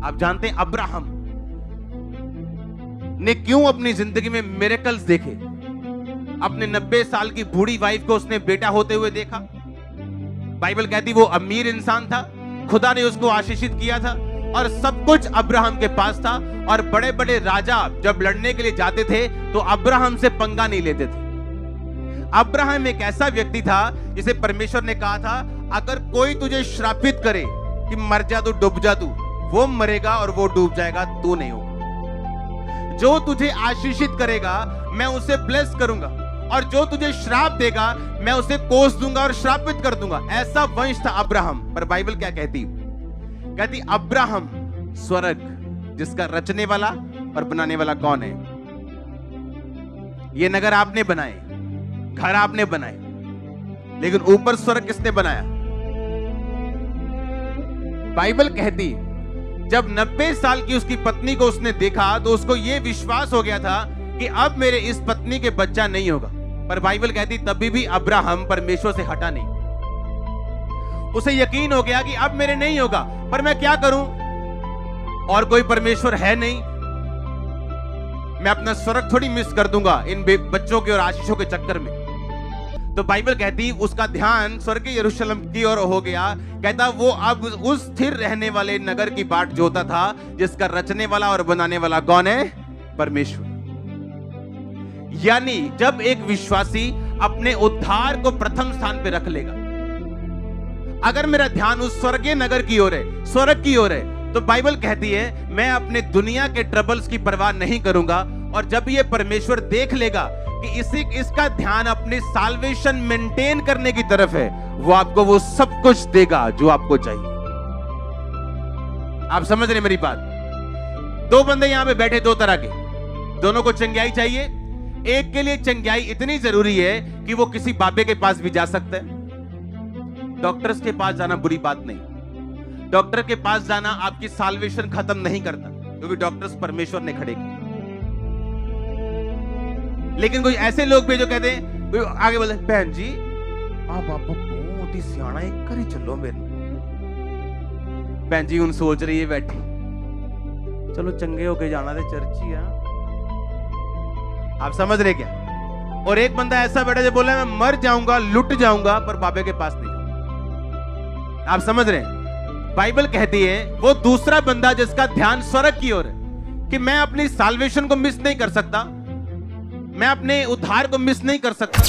आप जानते हैं अब्राहम ने क्यों अपनी जिंदगी में मिरेकल्स देखे? अपने 90 साल की बूढ़ी वाइफ को उसने बेटा होते हुए देखा। बाइबल कहती वो अमीर इंसान था, खुदा ने उसको आशीषित किया था और सब कुछ अब्राहम के पास था। और बड़े बड़े राजा जब लड़ने के लिए जाते थे तो अब्राहम से पंगा नहीं लेते थे। अब्राहम एक ऐसा व्यक्ति था जिसे परमेश्वर ने कहा था, अगर कोई तुझे श्रापित करे कि मर जा तू, डूब जा तू, वो मरेगा और वो डूब जाएगा, तू नहीं होगा। जो तुझे आशीषित करेगा मैं उसे ब्लेस करूंगा, और जो तुझे श्राप देगा मैं उसे कोस दूंगा और श्रापित कर दूंगा। ऐसा वंश था अब्राहम। पर बाइबल क्या कहती? अब्राहम स्वर्ग जिसका रचने वाला और बनाने वाला कौन है? ये नगर आपने बनाए, घर आपने बनाए, लेकिन ऊपर स्वर्ग किसने बनाया? बाइबल कहती जब 90 साल की उसकी पत्नी को उसने देखा तो उसको यह विश्वास हो गया था कि अब मेरे इस पत्नी के बच्चा नहीं होगा। पर बाइबल कहती तभी भी अब्राहम परमेश्वर से हटा नहीं। उसे यकीन हो गया कि अब मेरे नहीं होगा, पर मैं क्या करूं, और कोई परमेश्वर है नहीं, मैं अपना स्वर्ग थोड़ी मिस कर दूंगा इन बच्चों के और आशीषों के चक्कर में। तो बाइबल कहती उसका ध्यान स्वर्ग यरूशलेम की ओर हो गया। कहता वो अब उस स्थिर रहने वाले नगर की बाट जोता था जिसका रचने वाला और बनाने वाला कौन है? परमेश्वर। यानी जब एक विश्वासी अपने उद्धार को प्रथम स्थान पे रख लेगा, अगर मेरा ध्यान उस स्वर्गीय नगर की ओर है, स्वर्ग की ओर है, तो बाइबल कहती है मैं अपने दुनिया के ट्रबल्स की परवाह नहीं करूंगा। और जब ये परमेश्वर देख लेगा कि इसका ध्यान अपने साल्वेशन मेंटेन करने की तरफ है, वो आपको वो सब कुछ देगा जो आपको चाहिए। आप समझ रहे मेरी बात? दो बंदे यहां पे बैठे, दो तरह के, दोनों को चंगाई चाहिए। एक के लिए चंगाई इतनी जरूरी है कि वो किसी बाबे के पास भी जा सकता है। डॉक्टर्स के पास जाना बुरी बात नहीं, डॉक्टर के पास जाना आपकी साल्वेशन खत्म नहीं करता, क्योंकि डॉक्टर्स परमेश्वर ने खड़े किए। लेकिन कोई ऐसे लोग भी जो कहते हैं, आगे बोले बहन जी आप बाबा बहुत ही सियाना एक करी चलो मेरे। बहन जी उन सोच रही है बैठी, चलो चंगे होके जाना थे चर्च ही। आप समझ रहे क्या? और एक बंदा ऐसा बैठा जो बोला मैं मर जाऊंगा, लुट जाऊंगा, पर बाबे के पास नहीं। आप समझ रहे हैं? बाइबल कहती है वो दूसरा बंदा जिसका ध्यान स्वर्ग की ओर है कि मैं अपनी साल्वेशन को मिस नहीं कर सकता, मैं अपने उद्धार को मिस नहीं कर सकता।